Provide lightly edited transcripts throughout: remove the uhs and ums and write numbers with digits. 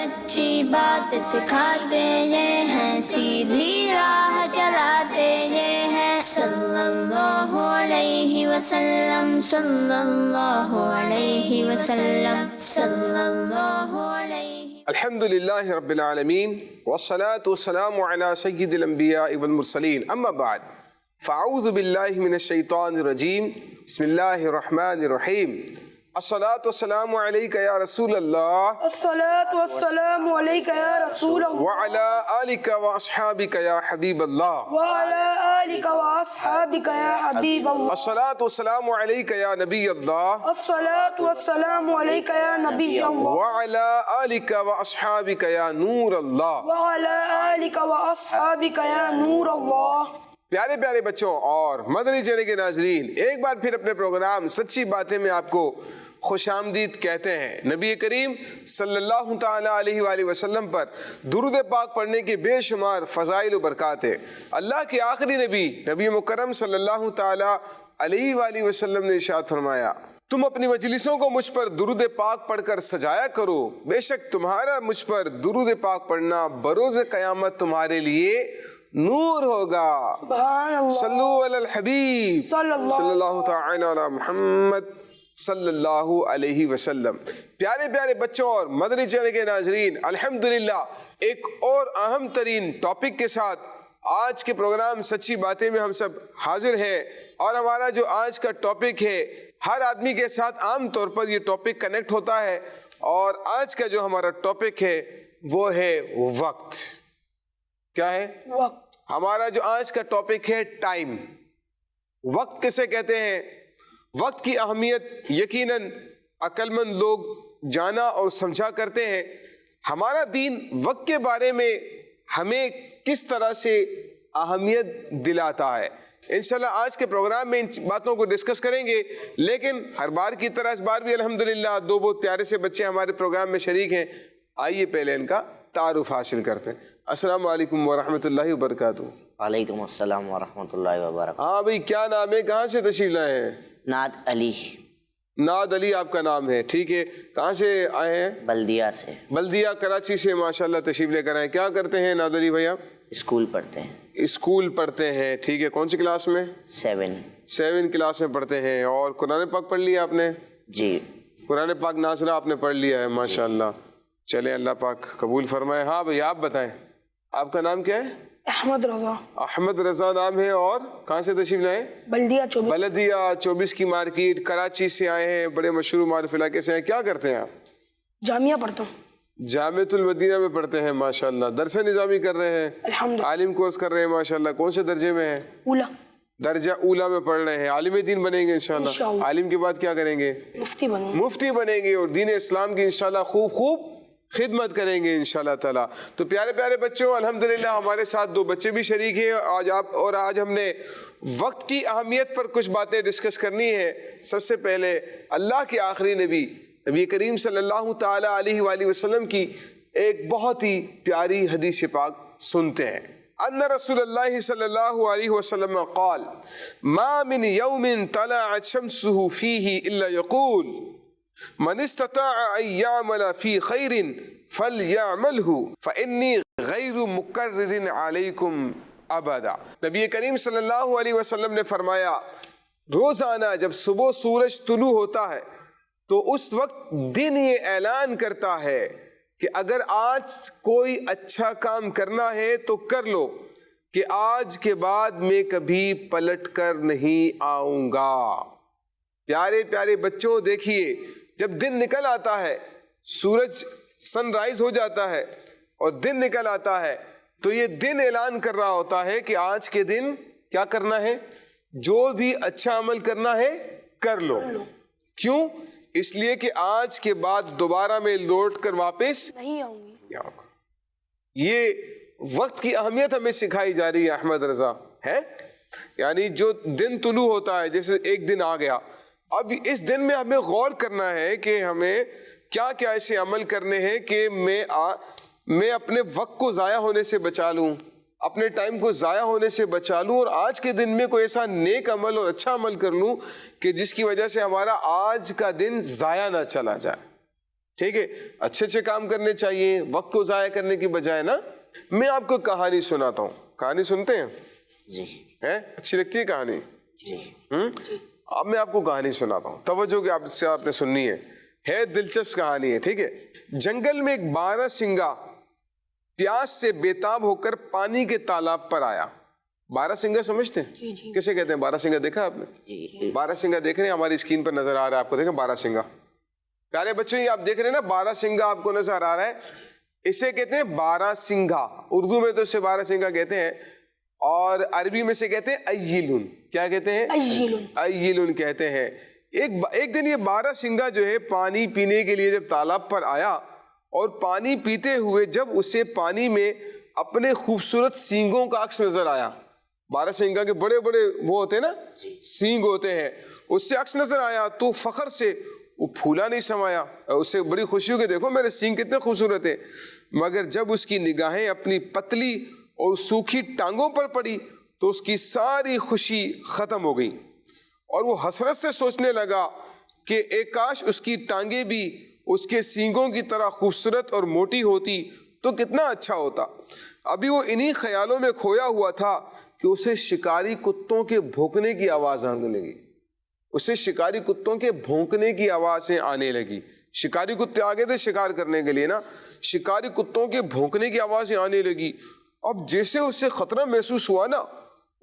سچی بات سکھاتے یہ ہیں، سیدھی راہ چلاتے یہ ہیں، صلی اللہ علیہ وسلم، صلی اللہ علیہ وسلم، صلی اللہ علیہ۔ الحمدللہ رب العالمین والصلاة والسلام علی سید الانبیاء والمرسلین، اما بعد فاعوذ باللہ من الشیطان الرجیم، بسم اللہ الرحمن الرحیم۔ الصلاة والسلام علیک یا رسول اللہ، الصلاة والسلام علیک یا رسول اللہ، وعلی آلک واصحابک یا حبیب اللہ، وعلی آلک واصحابک یا حبیب اللہ، الصلاة والسلام علیک یا نبی اللہ، الصلاة والسلام علیک یا نبی اللہ، وعلی آلک واصحابک یا نور اللہ۔ وعلی آلک واصحابک یا نور اللہ۔ پیارے پیارے بچوں اور مدنی چینل کے ناظرین، ایک بار پھر اپنے پروگرام سچی باتیں میں آپ کو خوش آمدید کہتے ہیں۔ نبی کریم صلی اللہ تعالیٰ علیہ وآلہ وسلم پر درود پاک پڑھنے کے بے شمار فضائل و برکات ہیں۔ اللہ کے آخری نبی مکرم صلی اللہ تعالیٰ علیہ وآلہ وسلم نے ارشاد فرمایا، تم اپنی مجلسوں کو مجھ پر درود پاک پڑھ کر سجایا کرو، بے شک تمہارا مجھ پر درود پاک پڑھنا بروز قیامت تمہارے لیے نور ہوگا۔ سبحان اللہ، صلو علی الحبیب صلی اللہ تعالی علی محمد صلی اللہ علیہ وسلم۔ پیارے پیارے بچوں اور مدنی چینل کے ناظرین، الحمدللہ ایک اور اہم ترین ٹاپک کے ساتھ آج کے پروگرام سچی باتیں میں ہم سب حاضر ہیں، اور ہمارا جو آج کا ٹاپک ہے، ہر آدمی کے ساتھ عام طور پر یہ ٹاپک کنیکٹ ہوتا ہے، اور آج کا جو ہمارا ٹاپک ہے وہ ہے وقت۔ کیا ہے؟ وقت۔ ہمارا جو آج کا ٹاپک ہے ٹائم۔ وقت کسے کہتے ہیں؟ وقت کی اہمیت یقیناً عقل مند لوگ جانا اور سمجھا کرتے ہیں۔ ہمارا دین وقت کے بارے میں ہمیں کس طرح سے اہمیت دلاتا ہے، انشاءاللہ آج کے پروگرام میں ان باتوں کو ڈسکس کریں گے۔ لیکن ہر بار کی طرح اس بار بھی الحمدللہ دو بہت پیارے سے بچے ہمارے پروگرام میں شریک ہیں۔ آئیے پہلے ان کا تعارف حاصل کرتے ہیں۔ السلام علیکم ورحمۃ اللہ وبرکاتہ۔ وعلیکم السلام ورحمۃ اللہ وبرکاتہ۔ ہاں بھائی، کیا نام ہے؟ کہاں سے تشریف لائے ہیں؟ نعت علی۔ ناد علی آپ کا نام ہے، ٹھیک ہے۔ کہاں سے آئے ہیں؟ بلدیہ سے۔ بلدیہ کراچی سے، ماشاءاللہ تشریف لے کر آئے۔ کیا کرتے ہیں ناد علی بھیا؟ اسکول پڑھتے ہیں۔ اسکول پڑھتے ہیں، ٹھیک ہے۔ کون سی کلاس میں؟ 7۔ کلاس میں پڑھتے ہیں۔ اور قرآن پاک پڑھ لیا آپ نے؟ جی۔ قرآن پاک ناظرہ آپ نے پڑھ لیا ہے، ماشاءاللہ۔ چلیں اللہ پاک قبول فرمائے۔ ہاں بھئی آپ بتائیں، آپ کا نام کیا ہے؟ احمد رضا۔ احمد رضا نام ہے، اور کہاں سے تشریف لائے؟ بلدیہ 24۔ بلدیہ 24 کی مارکیٹ، کراچی سے آئے ہیں، بڑے مشہور معروف علاقے سے ہیں۔ کیا کرتے ہیں آپ؟ جامعہ پڑھتا ہوں۔ جامعۃ المدینہ میں پڑھتے ہیں، ماشاءاللہ۔ درس نظامی کر رہے ہیں، الحمدللہ۔ عالم کورس کر رہے ہیں، ماشاءاللہ۔ کون سے درجے میں ہیں؟ اولا۔ درجہ اولا میں پڑھ رہے ہیں۔ عالم دین بنیں گے انشاءاللہ۔ انشاءاللہ۔ عالم کے بعد کیا کریں گے؟ مفتی بنوں۔ مفتی بنیں گے، اور دین اسلام کی انشاءاللہ خوب خدمت کریں گے انشاءاللہ تعالی۔ تو پیارے پیارے بچوں، الحمدللہ ہمارے ساتھ دو بچے بھی شریک ہیں آج ہم نے وقت کی اہمیت پر کچھ باتیں ڈسکس کرنی ہے۔ سب سے پہلے اللہ کے آخری نبی کریم صلی اللہ تعالی علیہ وآلہ وسلم کی ایک بہت ہی پیاری حدیث پاک سنتے ہیں۔ ان رسول اللہ صلی اللہ علیہ وسلم قال ما من یوم طلعت شمسه فیہ الا یقول من استطاع ان يعمل في خير فليعمله فاني غير مكرر عليكم ابدا۔ نبی کریم صلی اللہ علیہ وسلم نے فرمایا، روزانہ جب صبح سورج طلوع ہوتا ہے تو اس وقت دن یہ اعلان کرتا ہے کہ اگر آج کوئی اچھا کام کرنا ہے تو کر لو، کہ آج کے بعد میں کبھی پلٹ کر نہیں آؤں گا۔ پیارے پیارے بچوں، دیکھیے، جب دن نکل آتا ہے، سورج سن رائز ہو جاتا ہے اور دن نکل آتا ہے، تو یہ دن اعلان کر رہا ہوتا ہے کہ آج کے دن کیا کرنا ہے؟ جو بھی اچھا عمل کرنا ہے کر لو۔ کیوں؟ اس لیے کہ آج کے بعد دوبارہ میں لوٹ کر واپس نہیں آؤں گی۔ یہ وقت کی اہمیت ہمیں سکھائی جا رہی ہے احمد رضا، ہے یعنی جو دن طلوع ہوتا ہے، جیسے ایک دن آ گیا، اب اس دن میں ہمیں غور کرنا ہے کہ ہمیں کیا کیا ایسے عمل کرنے ہیں کہ میں اپنے وقت کو ضائع ہونے سے بچا لوں، اپنے ٹائم کو ضائع ہونے سے بچا لوں، اور آج کے دن میں کوئی ایسا نیک عمل اور اچھا عمل کر لوں کہ جس کی وجہ سے ہمارا آج کا دن ضائع نہ چلا جائے۔ ٹھیک ہے, اچھے اچھے کام کرنے چاہیے, وقت کو ضائع کرنے کی بجائے نا. میں آپ کو کہانی سناتا ہوں, کہانی سنتے ہیں جی ہیں, اچھی لگتی ہے کہانی؟ جی اب میں آپ کو کہانی سناتا ہوں, توجہ کہ آپ نے سننی ہے دلچسپ کہانی ہے. ٹھیک ہے, جنگل میں ایک بارہ سنگا پیاس سے بےتاب ہو کر پانی کے تالاب پر آیا. بارہ سنگا سمجھتے ہیں کسے کہتے ہیں؟ بارہ سنگا دیکھا آپ نے؟ جی بارہ سنگا دیکھ رہے ہیں, ہماری اسکرین پر نظر آ رہا ہے آپ کو, دیکھیں بارہ سنگا. پیارے بچوں یہ آپ دیکھ رہے ہیں نا, بارہ سنگا آپ کو نظر آ رہا ہے, اسے کہتے ہیں بارہ سنگا. اردو میں تو اسے بارہ سنگا کہتے ہیں, اور عربی میں سے کہتے ہیں ایلن. کیا کہتے ہیں؟ ایلن کہتے ہیں. ایک دن یہ بارہ سنگا جو ہے پانی پینے کے لیے جب تالاب پر آیا, اور پانی پیتے ہوئے جب اسے پانی میں اپنے خوبصورت سینگوں کا عکس نظر آیا. بارہ سنگا کے بڑے بڑے وہ ہوتے ہیں نا, سینگ ہوتے ہیں, اس سے عکس نظر آیا تو فخر سے وہ پھولا نہیں سمایا, اس سے بڑی خوشی ہو کہ دیکھو میرے سینگ کتنے خوبصورت ہیں. مگر جب اس کی نگاہیں اپنی پتلی اور سوکھی ٹانگوں پر پڑی تو اس کی ساری خوشی ختم ہو گئی, اور وہ حسرت سے سوچنے لگا کہ ایک کاش اس کی ٹانگیں بھی اس کے سینگوں کی طرح خوبصورت اور موٹی ہوتی تو کتنا اچھا ہوتا. ابھی وہ انہی خیالوں میں کھویا ہوا تھا کہ اسے شکاری کتوں کے بھونکنے کی آواز آنے لگی. اسے شکاری کتوں کے بھونکنے کی آوازیں آنے لگی. شکاری کتے آگے تھے شکار کرنے کے لیے نا, شکاری کتوں کے بھونکنے کی آوازیں آنے لگی. اب جیسے اسے خطرہ محسوس ہوا نا,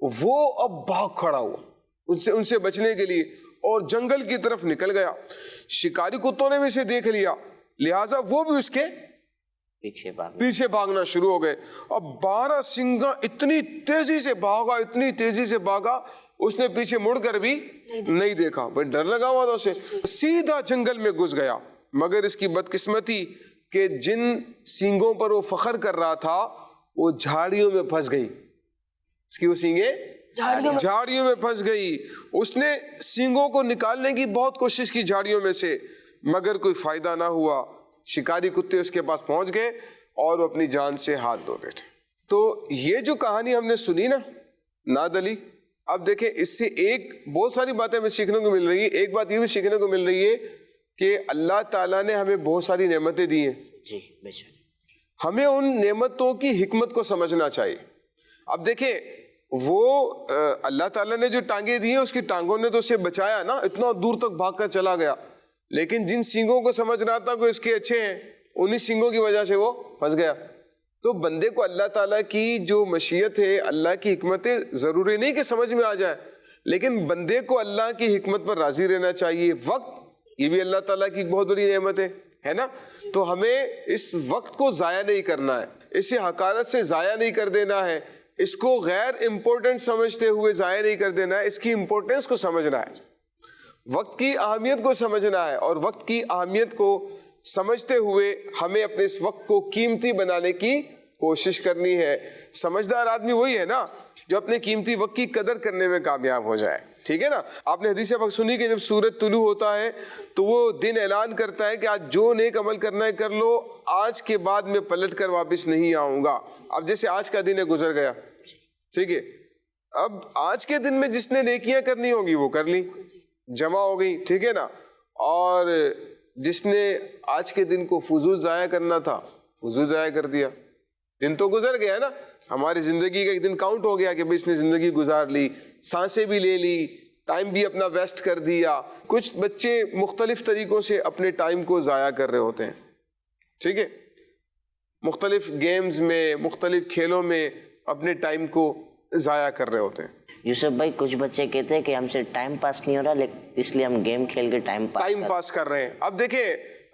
وہ اب بھاگ کھڑا ہوا ان سے بچنے کے لیے, اور جنگل کی طرف نکل گیا. شکاری کتوں نے بھی اسے دیکھ لیا, لہٰذا وہ بھی اس کے پیچھے بھاگنا شروع ہو گئے. اب بارہ سنگا اتنی تیزی سے بھاگا اس نے پیچھے مڑ کر بھی نہیں دیکھا. بھائی ڈر لگا ہوا تھا اسے, سیدھا جنگل میں گھس گیا. مگر اس کی بدقسمتی کہ جن سینگوں پر وہ فخر کر رہا تھا وہ جھاڑیوں میں پھنس گئی. اس کی وہ سینگیں جھاڑیوں میں پھنس گئی. اس نے سینگوں کو نکالنے کی بہت کوشش کی جھاڑیوں میں سے, مگر کوئی فائدہ نہ ہوا. شکاری کتے اس کے پاس پہنچ گئے اور وہ اپنی جان سے ہاتھ دھو بیٹھے. تو یہ جو کہانی ہم نے سنی نا ناد علی, اب دیکھیں اس سے ایک بہت ساری باتیں ہمیں سیکھنے کو مل رہی ہے. ایک بات یہ بھی سیکھنے کو مل رہی ہے کہ اللہ تعالیٰ نے ہمیں بہت ساری نعمتیں دی ہیں. جی بے شک. ہمیں ان نعمتوں کی حکمت کو سمجھنا چاہیے. اب دیکھیں وہ اللہ تعالیٰ نے جو ٹانگیں دی ہیں اس کی ٹانگوں نے تو اسے بچایا نا, اتنا دور تک بھاگ کر چلا گیا. لیکن جن سینگوں کو سمجھ رہا تھا کہ اس کے اچھے ہیں, انہی سینگوں کی وجہ سے وہ پھنس گیا. تو بندے کو اللہ تعالیٰ کی جو مشیت ہے, اللہ کی حکمتیں ضروری نہیں کہ سمجھ میں آ جائے, لیکن بندے کو اللہ کی حکمت پر راضی رہنا چاہیے. وقت یہ بھی اللہ تعالیٰ کی بہت بڑی نعمت ہے نا, تو ہمیں اس وقت کو ضائع نہیں کرنا ہے, اسے حقارت سے ضائع نہیں کر دینا ہے, اس کو غیر امپورٹنٹ سمجھتے ہوئے ضائع نہیں کر دینا ہے, اس کی امپورٹنس کو سمجھنا ہے, وقت کی اہمیت کو سمجھنا ہے. اور وقت کی اہمیت کو سمجھتے ہوئے ہمیں اپنے اس وقت کو قیمتی بنانے کی کوشش کرنی ہے. سمجھدار آدمی وہی ہے نا جو اپنے قیمتی وقت کی قدر کرنے میں کامیاب ہو جائے. ٹھیک ہے نا. آپ نے حدیث پاک سنی کہ جب سورج طلوع ہوتا ہے تو وہ دن اعلان کرتا ہے کہ آج جو نیک عمل کرنا ہے کر لو, آج کے بعد میں پلٹ کر واپس نہیں آؤں گا. اب جیسے آج کا دن ہے گزر گیا, ٹھیک ہے, اب آج کے دن میں جس نے نیکیاں کرنی ہوگی وہ کر لی, جمع ہو گئی, ٹھیک ہے نا. اور جس نے آج کے دن کو فضول ضائع کرنا تھا فضول ضائع کر دیا. دن تو گزر گیا نا, ہماری زندگی کا ایک دن کاؤنٹ ہو گیا کہ بھائی اس نے زندگی گزار لی, سانسیں بھی لے لی, ٹائم بھی اپنا ویسٹ کر دیا. کچھ بچے مختلف طریقوں سے اپنے ٹائم کو ضائع کر رہے ہوتے ہیں, ٹھیک ہے, مختلف گیمز میں مختلف کھیلوں میں اپنے ٹائم کو ضائع کر رہے ہوتے ہیں. یوسف بھائی کچھ بچے کہتے ہیں کہ ہم سے ٹائم پاس نہیں ہو رہا, لیکن اس لیے ہم گیم کھیل کے ٹائم پاس کر رہے ہیں. اب دیکھیں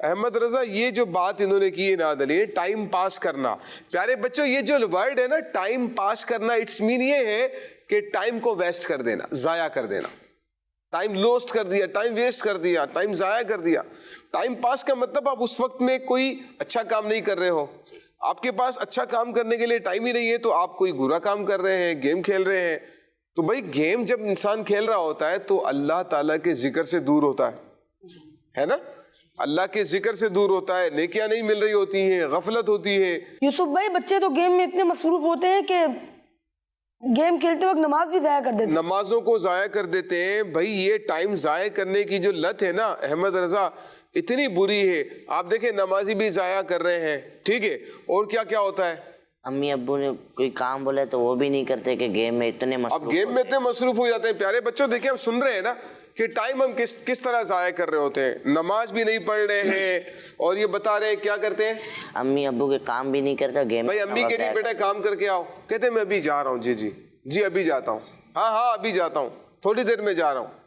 احمد رضا, یہ جو بات انہوں نے کی ہے ناد علی, ٹائم پاس کرنا, پیارے بچوں یہ جو ورڈ ہے نا ٹائم پاس کرنا, اٹس مین یہ ہے کہ ٹائم کو ویسٹ کر دینا, ضائع کر دینا, ٹائم لوسٹ کر دیا, ٹائم ویسٹ کر دیا, ٹائم ضائع کر دیا. ٹائم پاس کا مطلب آپ اس وقت میں کوئی اچھا کام نہیں کر رہے ہو, آپ کے پاس اچھا کام کرنے کے لیے ٹائم ہی نہیں ہے, تو آپ کوئی برا کام کر رہے ہیں, گیم کھیل رہے ہیں. تو بھائی گیم جب انسان کھیل رہا ہوتا ہے تو اللہ تعالیٰ کے ذکر سے دور ہوتا ہے نا, اللہ کے ذکر سے دور ہوتا ہے, نیکیاں نہیں مل رہی ہوتی ہیں, غفلت ہوتی ہے. یوسف بھائی بچے تو گیم میں اتنے مصروف ہوتے ہیں کہ گیم کھیلتے وقت نماز بھی ضائع کر دیتے ہیں. نمازوں کو ضائع کر دیتے ہیں. بھائی یہ ٹائم ضائع کرنے کی جو لت ہے نا احمد رضا اتنی بری ہے. آپ دیکھیں نمازی بھی ضائع کر رہے ہیں, ٹھیک ہے, اور کیا کیا ہوتا ہے, امی ابو نے کوئی کام بولے تو وہ بھی نہیں کرتے کہ گیم میں اتنے اب گیم میں اتنے مصروف ہو جاتے ہیں. پیارے بچوں دیکھیں ہم سن رہے ہیں نا کہ ٹائم ہم کس طرح ضائع کر رہے ہوتے ہیں. نماز بھی نہیں پڑھ رہے ہیں اور یہ بتا رہے ہیں کیا کرتے ہیں, امی ابو کے کام بھی نہیں کرتے گیم. بھائی امی کے لیے بیٹا کام کر کے آؤ, کہتے ہیں میں ابھی جا رہا ہوں, جی ابھی جاتا ہوں, ہاں ابھی جاتا ہوں, تھوڑی دیر میں جا رہا ہوں.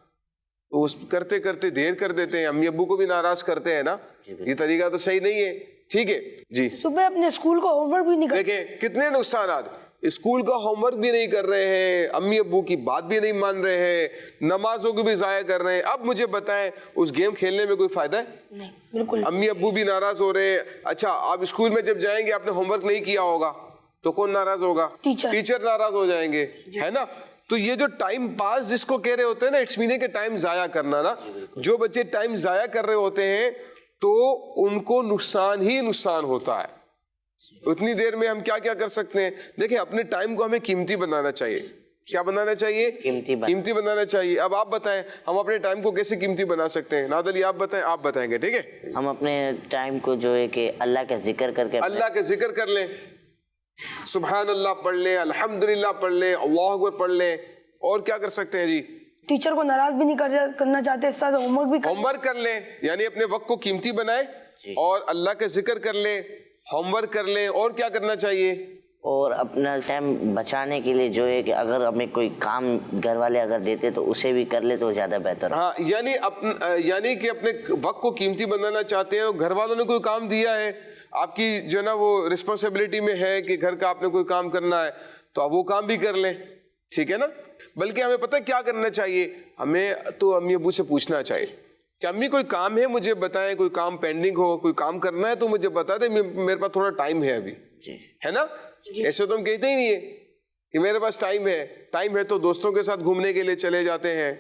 تو اس کرتے کرتے دیر کر دیتے ہیں, امی ابو کو بھی ناراض کرتے ہیں نا. یہ طریقہ تو صحیح نہیں ہے, ٹھیک ہے جی. صبح اپنے اسکول کا ہوم ورک بھی نہیں کرتے. دیکھیں کتنے نقصانات, اسکول کا ہوم ورک بھی نہیں کر رہے ہیں, امی ابو کی بات بھی نہیں مان رہے ہیں, نمازوں کو بھی ضائع کر رہے ہیں. اب مجھے بتائیں اس گیم کھیلنے میں کوئی فائدہ ہے؟ نہیں بالکل. امی ابو بھی ناراض ہو رہے ہیں. اچھا آپ اسکول میں جب جائیں گے آپ نے ہوم ورک نہیں کیا ہوگا تو کون ناراض ہوگا؟ ٹیچر ناراض ہو جائیں گے, ہے نا. تو یہ جو ٹائم پاس جس کو کہہ رہے ہوتے ہیں نا, اٹس میننگ کہ ٹائم ضائع کرنا نا. جو بچے ٹائم ضائع کر رہے ہوتے ہیں تو ان کو نقصان ہی نقصان ہوتا ہے. اتنی دیر میں ہم کیا کیا کر سکتے ہیں. دیکھیں اپنے ٹائم کو ہمیں قیمتی بنانا چاہیے. کیا بنانا چاہیے؟ قیمتی بنانا چاہیے. اب آپ بتائیں ہم اپنے ٹائم کو کیسے قیمتی بنا سکتے ہیں؟ نادر علی آپ بتائیں گے, ٹھیک ہے. ہم اپنے ٹائم کو جو ہے کہ اللہ کا ذکر کر کے, اللہ کا ذکر کر لیں, سبحان اللہ پڑھ لیں, الحمدللہ پڑھ لیں, اللہ اکبر پڑھ لیں. اور کیا کر سکتے ہیں جی؟ ٹیچر کو ناراض بھی نہیں کرنا چاہتے, اس طرح ہوم ورک کر لیں, یعنی اپنے وقت کو قیمتی بنائیں اور اللہ کا ذکر کر لیں, ہوم ورک کر لیں. اور کیا کرنا چاہیے؟ اور اپنا ٹائم بچانے کے لیے جو ہے کہ اگر ہمیں کوئی کام گھر والے اگر دیتے تو اسے بھی کر لے تو زیادہ بہتر. ہاں یعنی کہ اپنے وقت کو قیمتی بنانا چاہتے ہیں, گھر والوں نے کوئی کام دیا ہے, آپ کی جو ہے نا وہ رسپانسبلٹی میں ہے کہ گھر کا آپ نے کوئی کام کرنا ہے تو آپ وہ کام بھی کر لیں, ٹھیک ہے نا. بلکہ ہمیں پتہ کیا کرنا چاہیے, ہمیں تو امی ابو سے پوچھنا چاہیے کہ امی کوئی کام ہے مجھے بتائیں, کوئی کام پینڈنگ ہو, کوئی کام کرنا ہے تو مجھے بتا دیں, میرے پاس تھوڑا ٹائم ہے ابھی, ہے نا. ایسے تو ہم کہتے ہی نہیں ہے کہ میرے پاس ٹائم ہے تو دوستوں کے ساتھ گھومنے کے لیے چلے جاتے ہیں,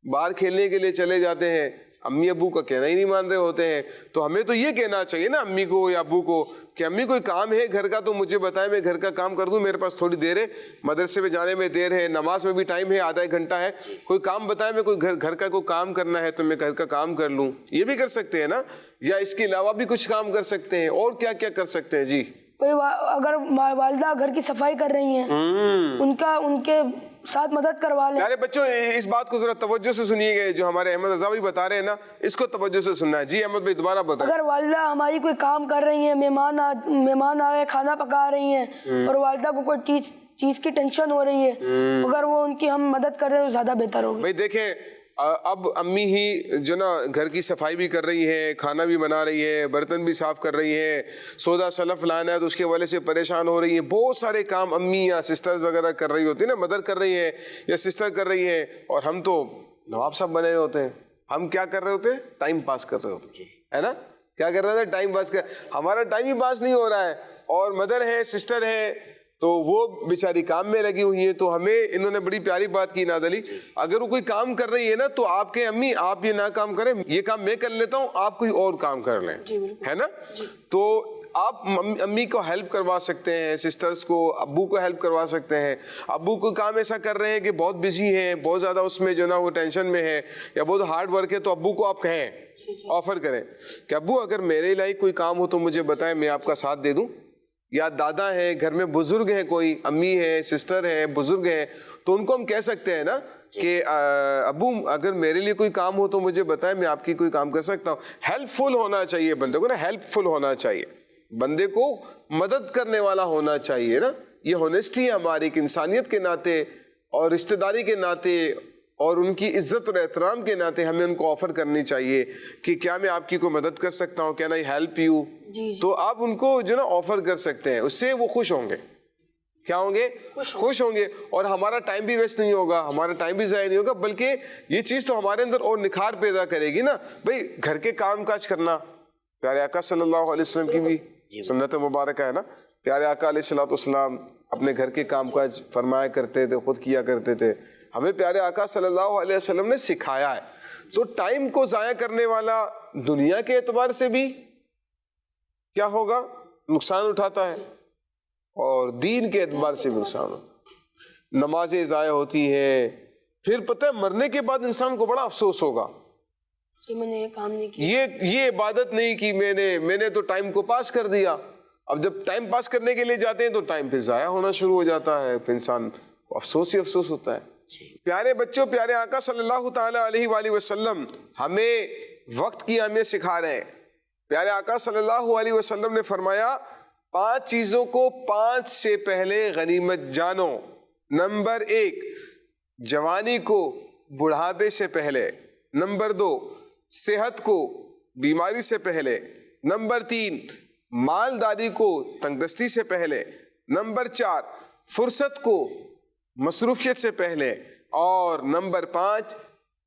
باہر کھیلنے کے لیے چلے جاتے ہیں. امی ابو کا کہنا ہی نہیں مان رہے ہوتے ہیں. تو ہمیں تو یہ کہنا چاہیے نا امی کو یا ابو کو کہ امی کوئی کام ہے گھر کا تو مجھے بتائیں, میں گھر کا کام کر دوں, میرے پاس تھوڑی دیر ہے, مدرسے میں جانے میں دیر ہے, نماز میں بھی ٹائم ہے, آدھا ایک گھنٹہ ہے, کوئی کام بتائیں, میں کوئی گھر کا کوئی کام کرنا ہے تو میں گھر کا کام کر لوں. یہ بھی کر سکتے ہیں نا, یا اس کے علاوہ بھی کچھ کام کر سکتے ہیں. اور کیا کیا کر سکتے ہیں جی؟ کوئی اگر والدہ گھر کی صفائی کر رہی ہیں ان کے ساتھ مدد کروا لیں. پیارے بچوں اس بات کو ذرا توجہ سے سنیے گا, جو ہمارے احمد رضا بھی بتا رہے ہیں نا, اس کو توجہ سے سننا ہے. جی احمد بھائی دوبارہ بتائیں. اگر والدہ ہماری کوئی کام کر رہی ہیں, مہمان آ گئے, کھانا پکا رہی ہیں اور والدہ کو کوئی چیز کی ٹینشن ہو رہی ہے, اگر وہ ان کی ہم مدد کر رہے ہیں تو زیادہ بہتر ہوگی. بھائی دیکھیں اب امی ہی جو نا گھر کی صفائی بھی کر رہی ہے, کھانا بھی بنا رہی ہے, برتن بھی صاف کر رہی ہے, سودا سلف لانا ہے تو اس کے والے سے پریشان ہو رہی ہیں. بہت سارے کام امی یا سسٹرز وغیرہ کر رہی ہوتی ہیں نا, مدر کر رہی ہیں یا سسٹر کر رہی ہیں, اور ہم تو نواب صاحب بنے ہوتے ہیں. ہم کیا کر رہے ہوتے ہیں؟ ٹائم پاس کر رہے ہوتے ہیں, ہے نا. کیا کر رہے ہوتے ہیں؟ ٹائم پاس کر. ہمارا ٹائم ہی پاس نہیں ہو رہا ہے, اور مدر ہے, سسٹر ہے, تو وہ بیچاری کام میں لگی ہوئی ہیں. تو ہمیں انہوں نے بڑی پیاری بات کی نادر علی, اگر وہ کوئی کام کر رہی ہے نا تو آپ کے امی آپ یہ نہ کام کریں, یہ کام میں کر لیتا ہوں, آپ کوئی اور کام کر لیں, ہے نا. تو آپ امی کو ہیلپ کروا سکتے ہیں, سسٹرز کو, ابو کو ہیلپ کروا سکتے ہیں. ابو کو کام ایسا کر رہے ہیں کہ بہت بزی ہیں, بہت زیادہ اس میں جو نا وہ ٹینشن میں ہے یا بہت ہارڈ ورک ہے, تو ابو کو آپ کہیں, آفر کریں کہ ابو اگر میرے لائق کوئی کام ہو تو مجھے بتائیں, میں آپ کا ساتھ دے دوں. یا دادا ہیں, گھر میں بزرگ ہیں, کوئی امی ہے, سسٹر ہے, بزرگ ہیں, تو ان کو ہم کہہ سکتے ہیں نا کہ ابو اگر میرے لیے کوئی کام ہو تو مجھے بتائیں, میں آپ کی کوئی کام کر سکتا ہوں. ہیلپ فل ہونا چاہیے بندے کو نا, ہیلپ فل ہونا چاہیے, بندے کو مدد کرنے والا ہونا چاہیے نا. یہ ہونیسٹی ہے ہماری, ایک انسانیت کے ناطے اور رشتہ داری کے ناطے اور ان کی عزت اور احترام کے ناطے ہمیں ان کو آفر کرنی چاہیے کہ کیا میں آپ کی کوئی مدد کر سکتا ہوں, کین آئی ہیلپ یو. تو آپ ان کو جو نا آفر کر سکتے ہیں, اس سے وہ خوش ہوں گے. کیا ہوں گے؟ خوش ہوں گے. اور ہمارا ٹائم بھی ویسٹ نہیں ہوگا, ہمارا ٹائم بھی ضائع نہیں ہوگا, بلکہ یہ چیز تو ہمارے اندر اور نکھار پیدا کرے گی نا. بھائی گھر کے کام کاج کرنا پیارے آقا صلی اللہ علیہ وسلم کی بھی سنت مبارکہ ہے نا. پیارے آقا علیہ الصلوۃ والسلام اپنے گھر کے کام کاج فرمایا کرتے تھے, خود کیا کرتے تھے. ہمیں پیارے آقا صلی اللہ علیہ وسلم نے سکھایا ہے. تو ٹائم کو ضائع کرنے والا دنیا کے اعتبار سے بھی کیا ہوگا؟ نقصان اٹھاتا ہے, اور دین کے اعتبار سے بھی نقصان ہوتا ہے. نمازیں ضائع ہوتی ہیں. پھر پتہ ہے مرنے کے بعد انسان کو بڑا افسوس ہوگا کہ میں نے یہ کام نہیں کیا, یہ عبادت نہیں کی میں نے تو ٹائم کو پاس کر دیا. اب جب ٹائم پاس کرنے کے لیے جاتے ہیں تو ٹائم پھر ضائع ہونا شروع ہو جاتا ہے, پھر انسان کو افسوس ہی افسوس ہوتا ہے. پیارے بچوں, پیارے آقا صلی اللہ تعالی علیہ وآلہ وسلم ہمیں وقت کی اہمیت سکھا رہے ہیں. پیارے آقا صلی اللہ علیہ وسلم نے فرمایا 5 چیزوں کو 5 سے پہلے غنیمت جانو. نمبر 1 جوانی کو بڑھاپے سے پہلے. نمبر 2 صحت کو بیماری سے پہلے. نمبر 3 مالداری کو تنگدستی سے پہلے. نمبر 4 فرصت کو مصروفیت سے پہلے. اور نمبر 5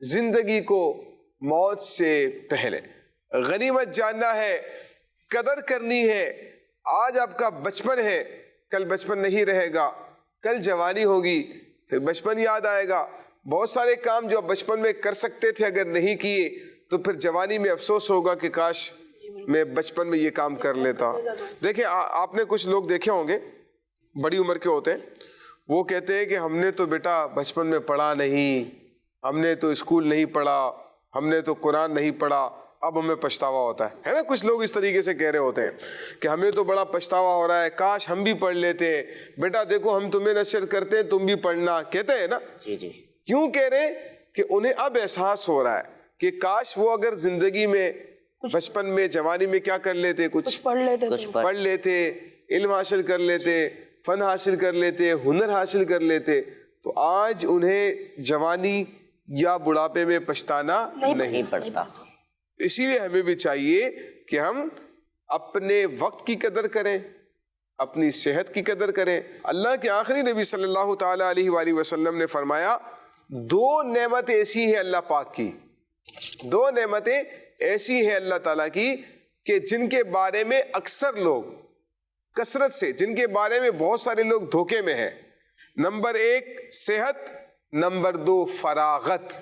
زندگی کو موت سے پہلے. غنیمت جاننا ہے, قدر کرنی ہے. آج آپ کا بچپن ہے, کل بچپن نہیں رہے گا. کل جوانی ہوگی, پھر بچپن یاد آئے گا. بہت سارے کام جو آپ بچپن میں کر سکتے تھے اگر نہیں کیے تو پھر جوانی میں افسوس ہوگا کہ کاش میں بچپن میں یہ کام کر لیتا. دیکھیں آپ نے کچھ لوگ دیکھے ہوں گے بڑی عمر کے ہوتے ہیں, وہ کہتے ہیں کہ ہم نے تو بیٹا بچپن میں پڑھا نہیں, ہم نے تو اسکول نہیں پڑھا, ہم نے تو قرآن نہیں پڑھا, اب ہمیں پچھتاوا ہوتا ہے نا. کچھ لوگ اس طریقے سے کہہ رہے ہوتے ہیں کہ ہمیں تو بڑا پچھتاوا ہو رہا ہے, کاش ہم بھی پڑھ لیتے. بیٹا دیکھو ہم تمہیں نصیحت کرتے ہیں, تم بھی پڑھنا, کہتے ہیں نا. جی جی. کیوں کہہ رہے ہیں؟ کہ انہیں اب احساس ہو رہا ہے کہ کاش وہ اگر زندگی میں بچپن میں جوانی میں کیا کر لیتے, کچھ پڑھ لیتے, علم حاصل کر لیتے, فن حاصل کر لیتے, ہنر حاصل کر لیتے, تو آج انہیں جوانی یا بڑھاپے میں پچھتانا نہیں پڑتا. اسی لیے ہمیں بھی چاہیے کہ ہم اپنے وقت کی قدر کریں, اپنی صحت کی قدر کریں. اللہ کے آخری نبی صلی اللہ تعالی علیہ وآلہ وسلم نے فرمایا 2 نعمتیں ایسی ہیں اللہ پاک کی, 2 نعمتیں ایسی ہیں اللہ تعالیٰ کی کہ جن کے بارے میں اکثر لوگ کثرت سے, جن کے بارے میں بہت سارے لوگ دھوکے میں ہیں. نمبر 1 صحت, نمبر 2 فراغت.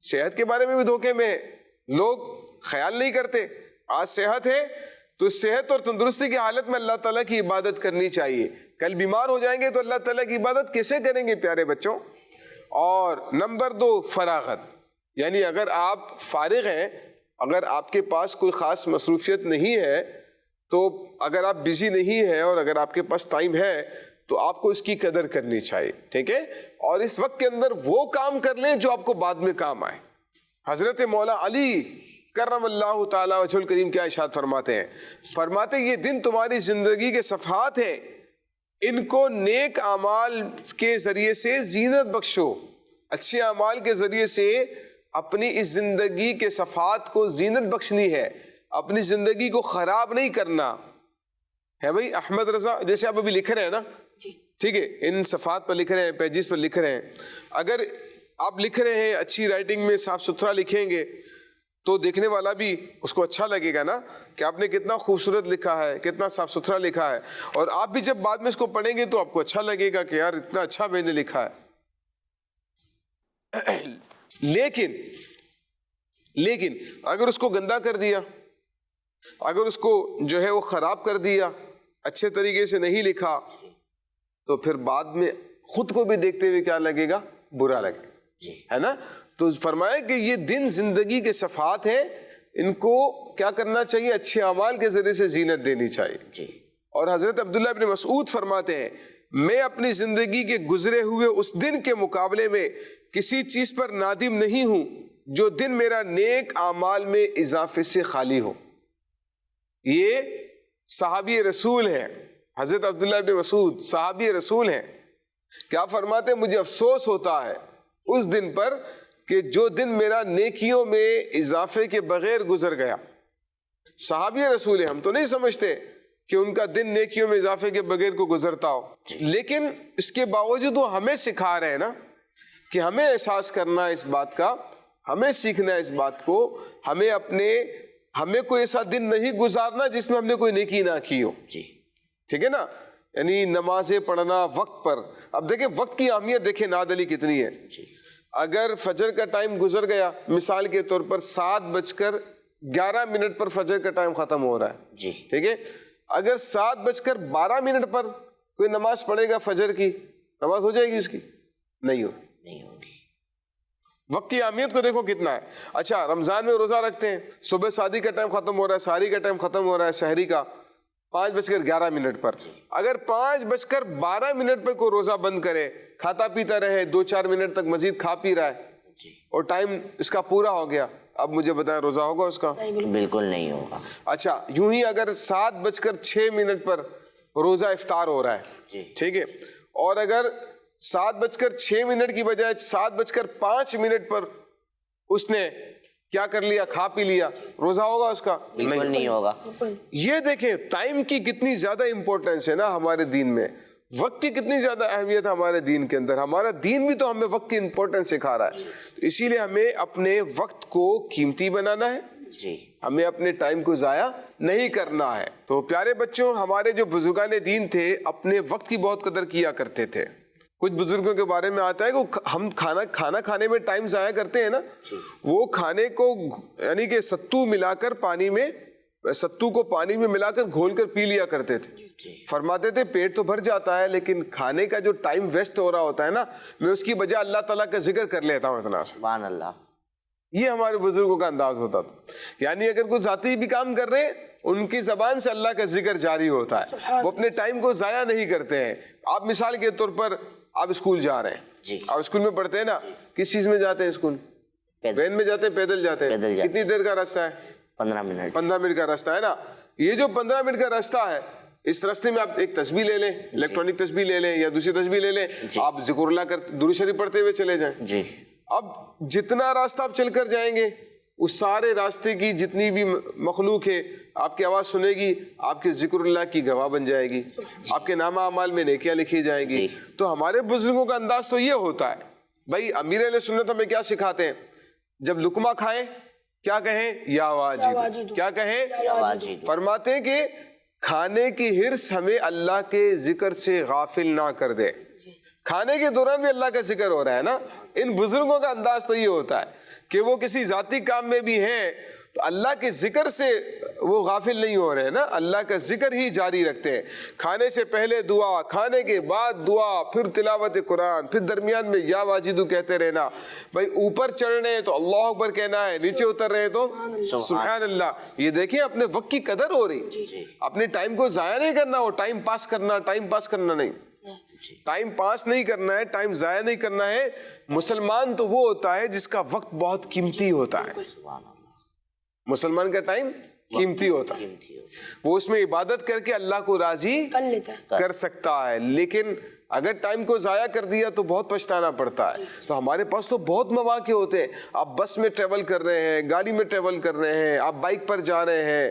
صحت کے بارے میں بھی دھوکے میں ہیں, لوگ خیال نہیں کرتے. آج صحت ہے تو صحت اور تندرستی کی حالت میں اللہ تعالیٰ کی عبادت کرنی چاہیے. کل بیمار ہو جائیں گے تو اللہ تعالیٰ کی عبادت کیسے کریں گے پیارے بچوں. اور نمبر 2 فراغت, یعنی اگر آپ فارغ ہیں, اگر آپ کے پاس کوئی خاص مصروفیت نہیں ہے, تو اگر آپ بزی نہیں ہیں اور اگر آپ کے پاس ٹائم ہے تو آپ کو اس کی قدر کرنی چاہیے, ٹھیک ہے. اور اس وقت کے اندر وہ کام کر لیں جو آپ کو بعد میں کام آئے. حضرت مولا علی کرم اللہ تعالیٰ وجہ الکریم کیا ارشاد فرماتے ہیں, فرماتے یہ دن تمہاری زندگی کے صفحات ہیں, ان کو نیک اعمال کے ذریعے سے زینت بخشو. اچھے اعمال کے ذریعے سے اپنی اس زندگی کے صفحات کو زینت بخشنی ہے, اپنی زندگی کو خراب نہیں کرنا ہے. بھائی احمد رضا جیسے آپ ابھی لکھ رہے ہیں نا, ٹھیک ہے, ان صفحات پر لکھ رہے ہیں, پیجز پر لکھ رہے ہیں. اگر آپ لکھ رہے ہیں اچھی رائٹنگ میں صاف ستھرا لکھیں گے تو دیکھنے والا بھی اس کو اچھا لگے گا نا کہ آپ نے کتنا خوبصورت لکھا ہے, کتنا صاف ستھرا لکھا ہے. اور آپ بھی جب بعد میں اس کو پڑھیں گے تو آپ کو اچھا لگے گا کہ یار اتنا اچھا میں نے لکھا ہے. لیکن اگر اس کو گندا کر دیا, اگر اس کو جو ہے وہ خراب کر دیا, اچھے طریقے سے نہیں لکھا, تو پھر بعد میں خود کو بھی دیکھتے ہوئے کیا لگے گا, برا لگے, ہے نا. تو فرمایا کہ یہ دن زندگی کے صفحات ہیں, ان کو کیا کرنا چاہیے, اچھے اعمال کے ذریعے سے زینت دینی چاہیے. اور حضرت عبداللہ ابن مسعود فرماتے ہیں میں اپنی زندگی کے گزرے ہوئے اس دن کے مقابلے میں کسی چیز پر نادم نہیں ہوں جو دن میرا نیک اعمال میں اضافے سے خالی ہو. یہ صحابی رسول ہیں, حضرت عبداللہ ابن مسعود صحابی رسول ہیں. کیا فرماتے ہیں, مجھے افسوس ہوتا ہے اس دن پر کہ جو دن میرا نیکیوں میں اضافے کے بغیر گزر گیا. صحابی رسول ہیں, ہم تو نہیں سمجھتے کہ ان کا دن نیکیوں میں اضافے کے بغیر کو گزرتا ہو, لیکن اس کے باوجود وہ ہمیں سکھا رہے ہیں نا کہ ہمیں احساس کرنا ہے اس بات کا, ہمیں سیکھنا ہے اس بات کو, ہمیں کوئی ایسا دن نہیں گزارنا جس میں ہم نے کوئی نیکی نہ کی ہو. ٹھیک ہے نا, یعنی نمازیں پڑھنا وقت پر. اب دیکھیں وقت کی اہمیت دیکھیں ناد علی کتنی ہے. اگر فجر کا ٹائم گزر گیا, مثال کے طور پر 7:11 پر فجر کا ٹائم ختم ہو رہا ہے, ٹھیک ہے, اگر 7:12 پر کوئی نماز پڑھے گا فجر کی, نماز ہو جائے گی اس کی, نہیں ہوگی. وقت کی اہمیت کو دیکھو کتنا ہے. اچھا رمضان میں روزہ رکھتے ہیں, صبح شادی کا ٹائم ختم ہو رہا ہے, سحری کا ٹائم ختم ہو رہا ہے, سحری کا 5:11 پر. اگر 5:12 پہ کوئی روزہ بند کرے, کھاتا پیتا رہے, 2-4 منٹ تک مزید کھا پی رہا ہے اور ٹائم اس کا پورا ہو گیا, اب مجھے بتائیں روزہ ہوگا اس کا؟ بالکل نہیں ہوگا. اچھا یوں ہی اگر 7:06 پر روزہ افطار ہو رہا ہے, ٹھیک ہے, اور اگر 7:06 کی بجائے 7:05 پر اس نے کیا کر لیا, کھا پی لیا, روزہ ہوگا اس کا؟ بالکل نہیں ہوگا. یہ دیکھیں ٹائم کی کتنی زیادہ امپورٹنس ہے نا ہمارے دین میں, وقت کی کتنی زیادہ اہمیت ہے ہمارے دین کے اندر. ہمارا دین بھی تو ہمیں وقت کی امپورٹنس سکھا رہا ہے, اسی لیے ہمیں اپنے وقت کو قیمتی بنانا ہے, ہمیں اپنے ٹائم کو ضائع نہیں کرنا ہے. تو پیارے بچوں, ہمارے جو بزرگان دین تھے اپنے وقت کی بہت قدر کیا کرتے تھے. کچھ بزرگوں کے بارے میں آتا ہے کہ ہم کھانا کھانے میں ٹائم ضائع کرتے ہیں نا, وہ کھانے کو یعنی کہ ستو کو پانی میں ملا کر گھول کر پی لیا کرتے تھے. فرماتے تھے پیٹ تو بھر جاتا ہے لیکن کھانے کا جو ٹائم ویسٹ ہو رہا ہوتا ہے نا, میں اس کی بجائے اللہ تعالیٰ کا ذکر کر لیتا ہوں اتنا. سبحان اللہ. یہ ہمارے بزرگوں کا انداز ہوتا تھا. یعنی اگر کوئی ذاتی بھی کام کر رہے ہیں, ان کی زبان سے اللہ کا ذکر جاری ہوتا ہے, وہ اپنے ٹائم کو ضائع نہیں کرتے ہیں. آپ مثال کے طور پر آپ اسکول جا رہے ہیں, آپ اسکول میں پڑھتے ہیں نا, کس چیز میں جاتے ہیں اسکول؟ وین میں جاتے ہیں, پیدل جاتے ہیں. کتنی دیر کا راستہ ہے؟ 15 منٹ کا راستہ ہے نا. یہ جو 15 منٹ کا راستہ ہے, اس راستے میں آپ ایک تسبیح لے لیں, الیکٹرانک تسبیح لے لیں یا دوسری تسبیح لے لیں, آپ ذکر اللہ کر درود شریف پڑھتے ہوئے چلے جائیں. اب جتنا راستہ آپ چل کر جائیں گے, اس سارے راستے کی جتنی بھی مخلوق ہے آپ کی آواز سنے گی, آپ کے ذکر اللہ کی گواہ بن جائے گی, آپ کے نامہ اعمال میں نیکیاں لکھی جائیں گی. تو ہمارے بزرگوں کا انداز تو یہ ہوتا ہے. بھائی امیر اہل سنت ہمیں کیا سکھاتے ہیں؟ جب لقمہ کھائیں کیا کہیں؟ یا واجد. کیا کہیں؟ فرماتے ہیں کہ کھانے کی حرص ہمیں اللہ کے ذکر سے غافل نہ کر دے. کھانے کے دوران بھی اللہ کا ذکر ہو رہا ہے نا. ان بزرگوں کا انداز تو یہ ہوتا ہے کہ وہ کسی ذاتی کام میں بھی ہیں تو اللہ کے ذکر سے وہ غافل نہیں ہو رہے نا, اللہ کا ذکر ہی جاری رکھتے ہیں. کھانے سے پہلے دعا, کھانے کے بعد دعا, پھر تلاوت قرآن, پھر درمیان میں یا واجدو کہتے رہنا. بھائی اوپر چڑھ رہے ہیں تو اللہ اکبر کہنا ہے, نیچے اتر رہے ہیں تو سبحان اللہ. یہ دیکھیں اپنے وقت کی قدر ہو رہی, اپنے ٹائم کو ضائع نہیں کرنا, وہ ٹائم پاس کرنا نہیں, ٹائم پاس نہیں کرنا ہے, ٹائم ضائع نہیں کرنا ہے. مسلمان تو وہ ہوتا ہے جس کا وقت بہت قیمتی ہوتا ہے. مسلمان کا ٹائم قیمتی ہوتا ہے, وہ اس میں عبادت کر کے اللہ کو راضی کر سکتا ہے. لیکن اگر ٹائم کو ضائع کر دیا تو بہت پچھتانا پڑتا ہے. تو ہمارے پاس تو بہت مواقع ہوتے ہیں. آپ بس میں ٹریول کر رہے ہیں, گاڑی میں ٹریول کر رہے ہیں, آپ بائک پر جا رہے ہیں,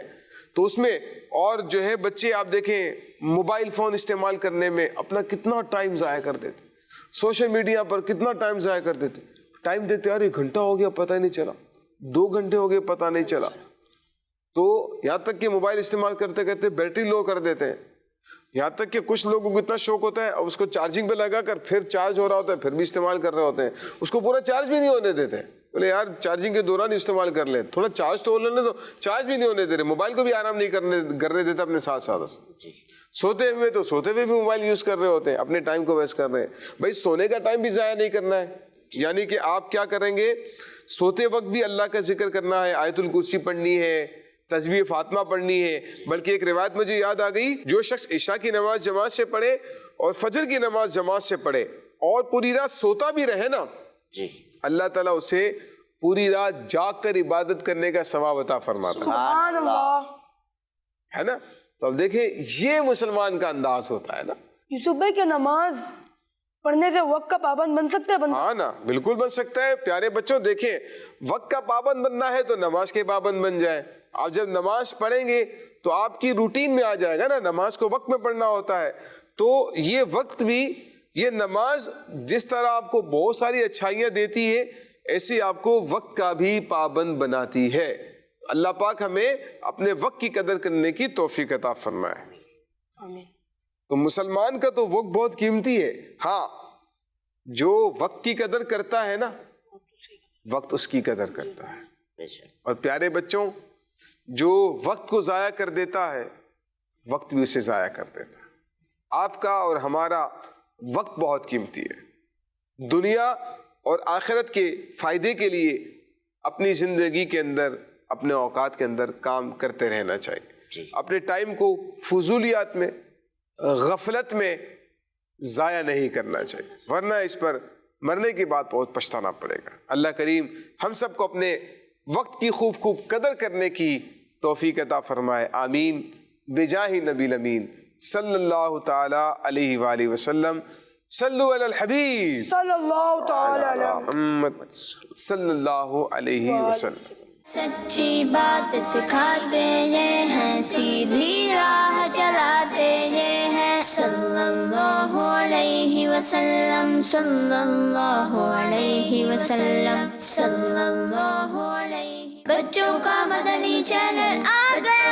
تو اس میں اور جو ہے بچے آپ دیکھیں موبائل فون استعمال کرنے میں اپنا کتنا ٹائم ضائع کر دیتے, سوشل میڈیا پر کتنا ٹائم ضائع کر دیتے. ٹائم دیکھتے یار 1 گھنٹہ ہو گیا پتہ ہی نہیں چلا, 2 گھنٹے ہو گئے پتہ نہیں چلا. تو یہاں تک کہ موبائل استعمال کرتے کرتے بیٹری لو کر دیتے ہیں. یہاں تک کہ کچھ لوگوں کو اتنا شوق ہوتا ہے اور اس کو چارجنگ پہ لگا کر پھر چارج ہو رہا ہوتا ہے پھر بھی استعمال کر رہے ہوتے ہیں, اس کو پورا چارج بھی نہیں ہونے دیتے. بولے یار چارجنگ کے دوران استعمال کر لیں, تھوڑا چارج تو ہو لینے, تو چارج بھی نہیں ہونے دے رہے. موبائل کو بھی آرام نہیں کرنے دیتا اپنے ساتھ. سوتے ہوئے بھی موبائل یوز کر رہے ہوتے ہیں, اپنے ٹائم کو ویسٹ کر رہے ہیں. بھائی سونے کا ٹائم بھی ضائع نہیں کرنا ہے, یعنی کہ آپ کیا کریں گے, سوتے وقت بھی اللہ کا ذکر کرنا ہے, آیت الکرسی پڑھنی ہے, تسبیح فاطمہ پڑھنی ہے. بلکہ ایک روایت مجھے یاد آ گئی, جو شخص عشاء کی نماز جماعت سے پڑھے اور فجر کی نماز جماعت سے پڑھے اور پوری رات سوتا بھی رہے نا, اللہ تعالیٰ اسے پوری رات جاگ کر عبادت کرنے کا ثواب عطا فرماتا ہے. سبحان اللہ, ہے نا. تو اب دیکھیں یہ مسلمان کا انداز ہوتا ہے نا. یوسف بھائی کیا نماز پڑھنے سے وقت کا پابند بن سکتا ہے بندہ؟ ہاں نا, بالکل بن سکتا ہے. پیارے بچوں دیکھیں, وقت کا پابند بننا ہے تو نماز کے پابند بن جائے. آپ جب نماز پڑھیں گے تو آپ کی روٹین میں آ جائے گا نا, نماز کو وقت میں پڑھنا ہوتا ہے. تو یہ وقت بھی, یہ نماز جس طرح آپ کو بہت ساری اچھائیاں دیتی ہے, ایسی آپ کو وقت کا بھی پابند بناتی ہے. اللہ پاک ہمیں اپنے وقت کی قدر کرنے کی توفیق عطا فرمائے. آمین. تو مسلمان کا تو وقت بہت قیمتی ہے. ہاں, جو وقت کی قدر کرتا ہے نا, وقت اس کی قدر کرتا ہے. اور پیارے بچوں, جو وقت کو ضائع کر دیتا ہے وقت بھی اسے ضائع کر دیتا ہے. آپ کا اور ہمارا وقت بہت قیمتی ہے. دنیا اور آخرت کے فائدے کے لیے اپنی زندگی کے اندر اپنے اوقات کے اندر کام کرتے رہنا چاہیے. اپنے ٹائم کو فضولیات میں غفلت میں ضائع نہیں کرنا چاہیے, ورنہ اس پر مرنے کے بعد بہت پچھتانا پڑے گا. اللہ کریم ہم سب کو اپنے وقت کی خوب خوب قدر کرنے کی توفیق عطا فرمائے. آمین بجاہ نبی الامین صلی اللہ تعالی علیہ وآلہ وسلم. صلو علی الحبیب صلی اللہ تعالی علیہ محمد صلی اللہ علیہ وسلم. سچی بات سکھاتے یہ ہیں, سیدھی راہ چلاتے یہ ہیں. صلی اللہ علیہ وسلم صلی اللہ علیہ وسلم صلی اللہ علیہ. بچوں کا مدنی چینل آ گیا.